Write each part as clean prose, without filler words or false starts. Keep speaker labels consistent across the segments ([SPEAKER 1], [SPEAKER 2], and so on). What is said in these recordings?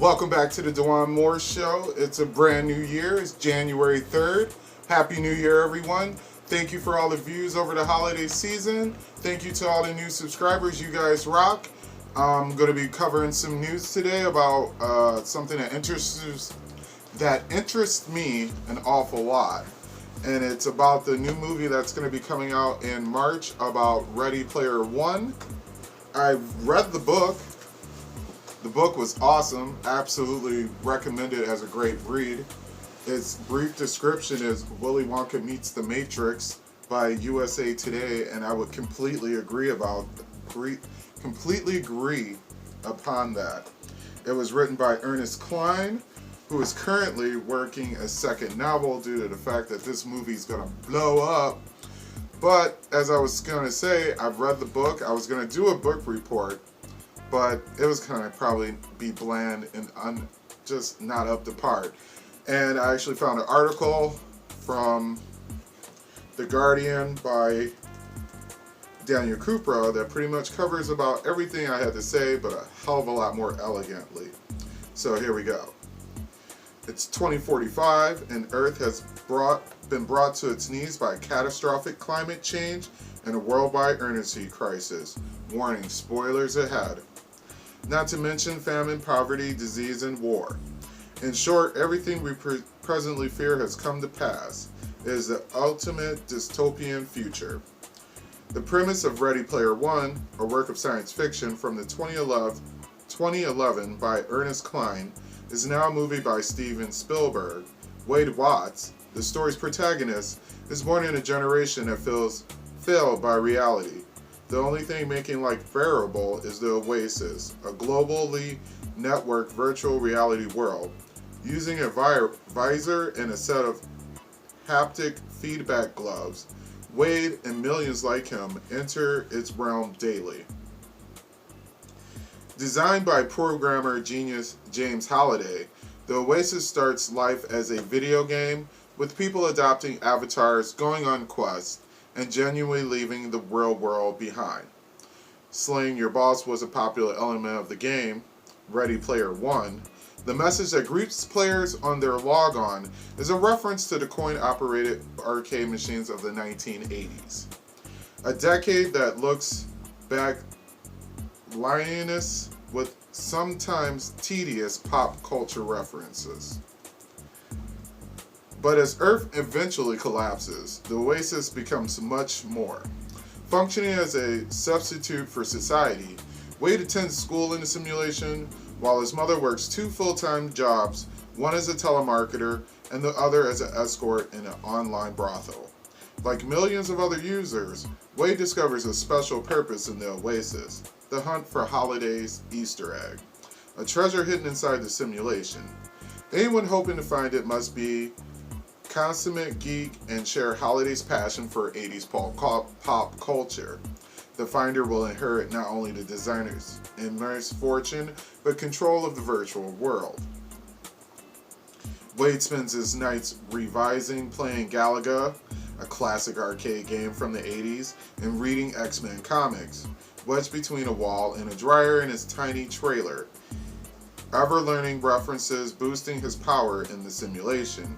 [SPEAKER 1] Welcome back to the Djuan Moore Show. It's a brand new year. It's January 3rd. Happy New Year, everyone. Thank you for all the views over the holiday season. Thank you to all the new subscribers. You guys rock. I'm going to be covering some news today about something that interests me an awful lot. And it's about the new movie that's going to be coming out in March about Ready Player One. I've read the book. The book was awesome. Absolutely recommend it as a great read. Its brief description is Willy Wonka meets the Matrix by USA Today, and I would completely agree upon that. It was written by Ernest Cline, who is currently working a second novel due to the fact that this movie is going to blow up. But as I was going to say, I've read the book. I was going to do a book report, but it was going to probably be bland and just not up to par. And I actually found an article from The Guardian by Daniel Cooper that pretty much covers about everything I had to say, but a hell of a lot more elegantly. So here we go. It's 2045, and Earth has been brought to its knees by catastrophic climate change and a worldwide energy crisis. Warning, spoilers ahead. Not to mention famine, poverty, disease, and war. In short, everything we presently fear has come to pass. It is the ultimate dystopian future. The premise of Ready Player One, a work of science fiction from the 2011 by Ernest Cline, is now a movie by Steven Spielberg. Wade Watts, the story's protagonist, is born in a generation that feels failed by reality. The only thing making life bearable is the Oasis, a globally networked virtual reality world. Using a visor and a set of haptic feedback gloves, Wade and millions like him enter its realm daily. Designed by programmer genius James Halliday, the Oasis starts life as a video game with people adopting avatars, going on quests, and genuinely leaving the real world behind. Slaying your boss was a popular element of the game, Ready Player One. The message that greets players on their logon is a reference to the coin-operated arcade machines of the 1980s. A decade that looks back lioness with sometimes tedious pop culture references. But as Earth eventually collapses, the Oasis becomes much more. Functioning as a substitute for society, Wade attends school in the simulation, while his mother works two full-time jobs, one as a telemarketer and the other as an escort in an online brothel. Like millions of other users, Wade discovers a special purpose in the Oasis, the hunt for Holiday's Easter egg, a treasure hidden inside the simulation. Anyone hoping to find it must be consummate geek and share Holiday's passion for 80s pop culture. The finder will inherit not only the designer's immense fortune, but control of the virtual world. Wade spends his nights revising, playing Galaga, a classic arcade game from the 80s, and reading X-Men comics, wedged between a wall and a dryer in his tiny trailer, ever learning references, boosting his power in the simulation.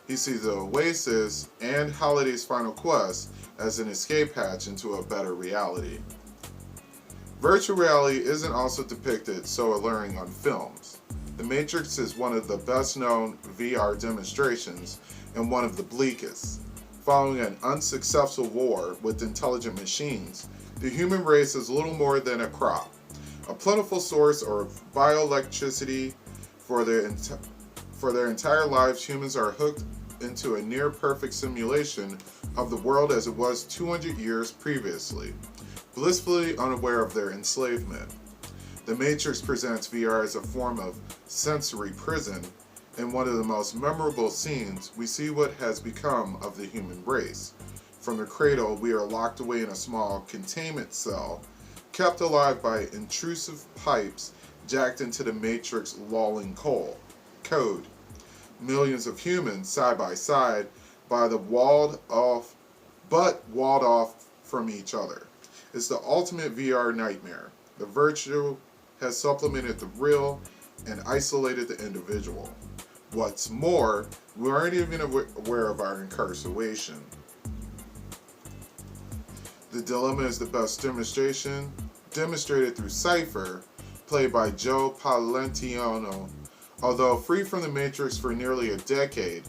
[SPEAKER 1] He sees the Oasis and Holiday's final quest as an escape hatch into a better reality. Virtual reality isn't also depicted so alluring on films. The Matrix is one of the best known VR demonstrations and one of the bleakest. Following an unsuccessful war with intelligent machines, the human race is little more than a crop, a plentiful source of bioelectricity. For their entire lives, humans are hooked into a near-perfect simulation of the world as it was 200 years previously, blissfully unaware of their enslavement. The Matrix presents VR as a form of sensory prison. In one of the most memorable scenes, we see what has become of the human race. From the cradle, we are locked away in a small containment cell, kept alive by intrusive pipes jacked into the Matrix lulling code. Millions of humans side by side by the walled off from each other. It's the ultimate VR nightmare. The virtual has supplemented the real, and isolated the individual. What's more, we aren't even aware of our incarceration. The dilemma is the best demonstrated through Cypher, played by Joe Palentiano. Although free from the Matrix for nearly a decade,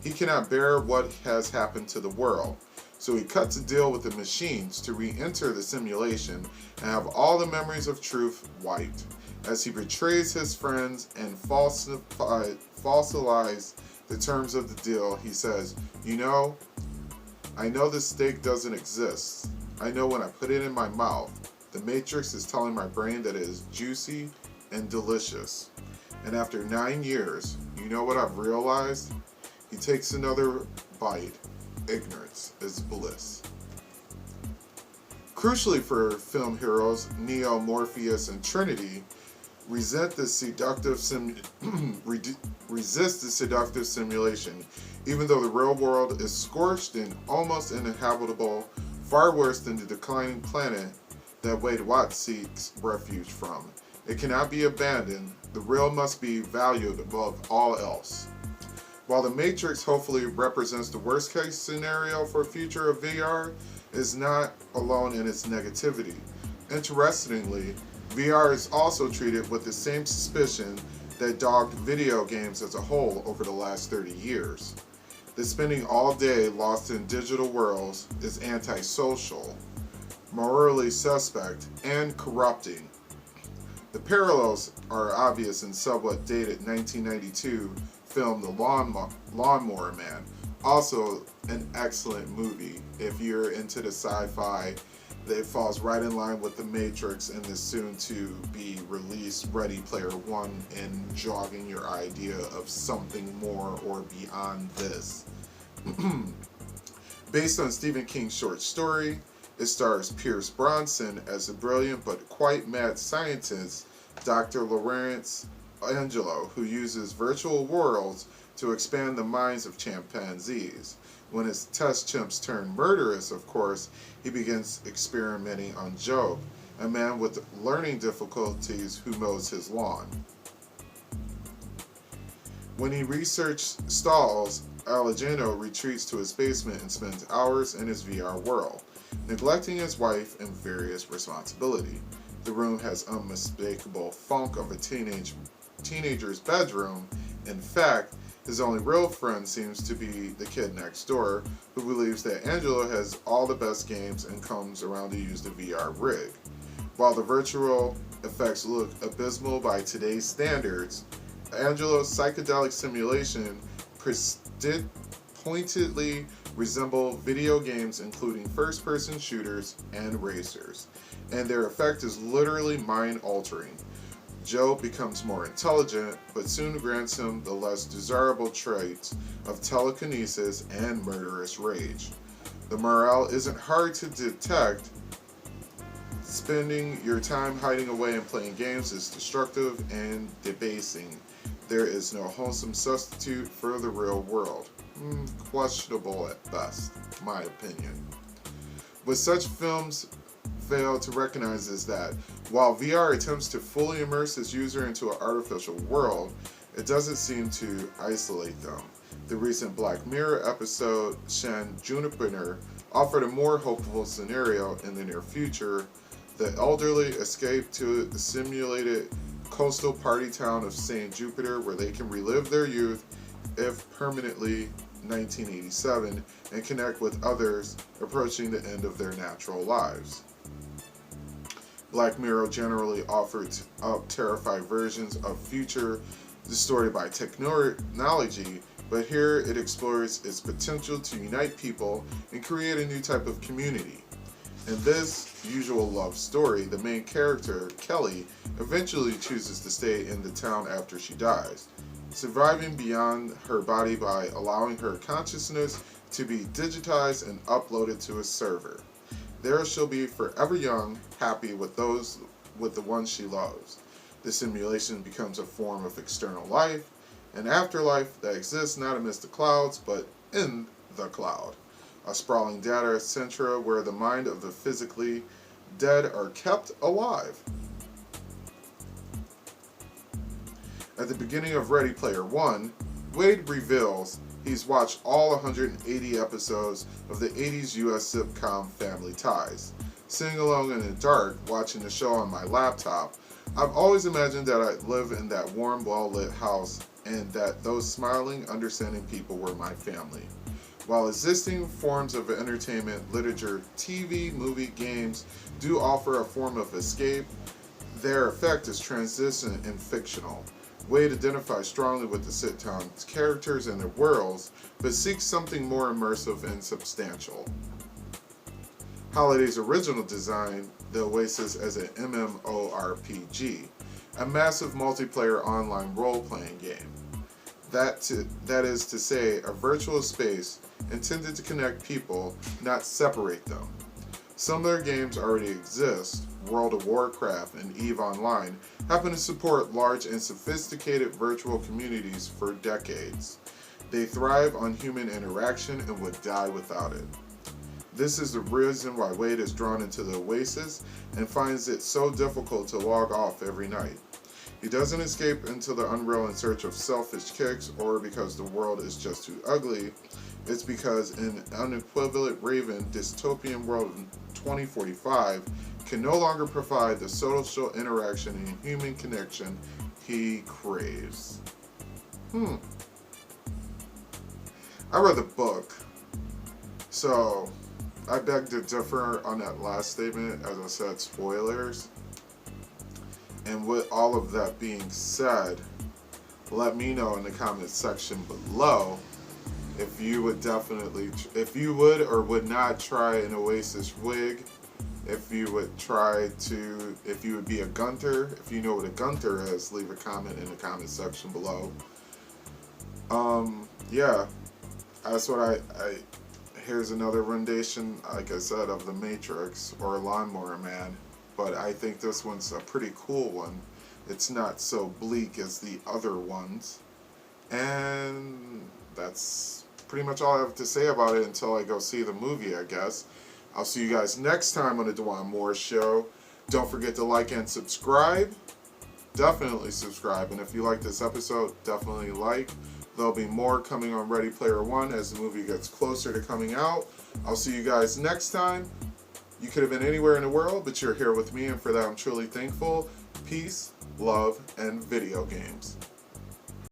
[SPEAKER 1] he cannot bear what has happened to the world. So he cuts a deal with the machines to re-enter the simulation and have all the memories of truth wiped. As he betrays his friends and fossilize the terms of the deal, he says, "You know, I know this steak doesn't exist. I know when I put it in my mouth, the Matrix is telling my brain that it is juicy and delicious. And after 9 years, you know what I've realized?" He takes another bite. Ignorance is bliss. Crucially for film heroes, Neo, Morpheus, and Trinity resist the seductive simulation, even though the real world is scorched and almost uninhabitable, far worse than the declining planet that Wade Watts seeks refuge from. It cannot be abandoned. The real must be valued above all else. While the Matrix hopefully represents the worst case scenario for future of VR, it is not alone in its negativity. Interestingly, VR is also treated with the same suspicion that dogged video games as a whole over the last 30 years. The spending all day lost in digital worlds is antisocial, morally suspect, and corrupting. The parallels are obvious in somewhat dated 1992 film The Lawnmower Man. Also an excellent movie if you're into the sci-fi. It falls right in line with The Matrix and the soon-to-be released Ready Player One in jogging your idea of something more or beyond this. Based on Stephen King's short story, it stars Pierce Brosnan as a brilliant but quite mad scientist, Dr. Lawrence Angelo, who uses virtual worlds to expand the minds of chimpanzees. When his test chimps turn murderous, of course, he begins experimenting on Job, a man with learning difficulties who mows his lawn. When he research stalls, Alejandro retreats to his basement and spends hours in his VR world, neglecting his wife and various responsibility. The room has unmistakable funk of a teenager's bedroom. In fact, his only real friend seems to be the kid next door, who believes that Angelo has all the best games and comes around to use the VR rig. While the virtual effects look abysmal by today's standards, Angelo's psychedelic simulation pointedly resemble video games, including first-person shooters and racers, and their effect is literally mind-altering. Joe becomes more intelligent, but soon grants him the less desirable traits of telekinesis and murderous rage. The morale isn't hard to detect. Spending your time hiding away and playing games is destructive and debasing. There is no wholesome substitute for the real world. Questionable at best, my opinion. What such films fail to recognize is that while VR attempts to fully immerse its user into an artificial world, it doesn't seem to isolate them. The recent Black Mirror episode, San Junipero, offered a more hopeful scenario in the near future. The elderly escape to the simulated coastal party town of St. Jupiter, where they can relive their youth, if permanently 1987, and connect with others approaching the end of their natural lives. Black Mirror generally offered up terrified versions of future distorted by technology, but here it explores its potential to unite people and create a new type of community. In this usual love story, the main character, Kelly, eventually chooses to stay in the town after she dies, surviving beyond her body by allowing her consciousness to be digitized and uploaded to a server. There she'll be forever young, happy with the ones she loves. The simulation becomes a form of external life, an afterlife that exists not amidst the clouds, but in the cloud. A sprawling data center where the mind of the physically dead are kept alive. At the beginning of Ready Player One, Wade reveals he's watched all 180 episodes of the 80s US sitcom Family Ties. Sitting alone in the dark, watching the show on my laptop, I've always imagined that I'd live in that warm, well-lit house and that those smiling, understanding people were my family. While existing forms of entertainment, literature, TV, movie, games do offer a form of escape, their effect is transcendent and fictional. Wade identifies strongly with the sitcom's characters and their worlds, but seeks something more immersive and substantial. Holliday's original design, the Oasis as an MMORPG, a massive multiplayer online role-playing game. That is to say, a virtual space intended to connect people, not separate them. Similar games already exist. World of Warcraft and EVE Online happen to support large and sophisticated virtual communities for decades. They thrive on human interaction and would die without it. This is the reason why Wade is drawn into the Oasis and finds it so difficult to log off every night. He doesn't escape into the unreal in search of selfish kicks or because the world is just too ugly. It's because an unequivalent Raven dystopian world of 2045 can no longer provide the social interaction and human connection he craves. I read the book, so I beg to differ on that last statement. As I said, spoilers. And with all of that being said, let me know in the comment section below if you would or would not try an Oasis wig, if you would be a gunter. If you know what a gunter is, leave a comment in the comment section below. Yeah, that's what here's another rendition, like I said, of The Matrix or Lawnmower Man. But I think this one's a pretty cool one. It's not so bleak as the other ones. And that's pretty much all I have to say about it until I go see the movie, I guess. I'll see you guys next time on the Djuan Moore Show. Don't forget to like and subscribe. Definitely subscribe. And if you like this episode, definitely like. There'll be more coming on Ready Player One as the movie gets closer to coming out. I'll see you guys next time. You could have been anywhere in the world, but you're here with me, and for that I'm truly thankful. Peace, love, and video games.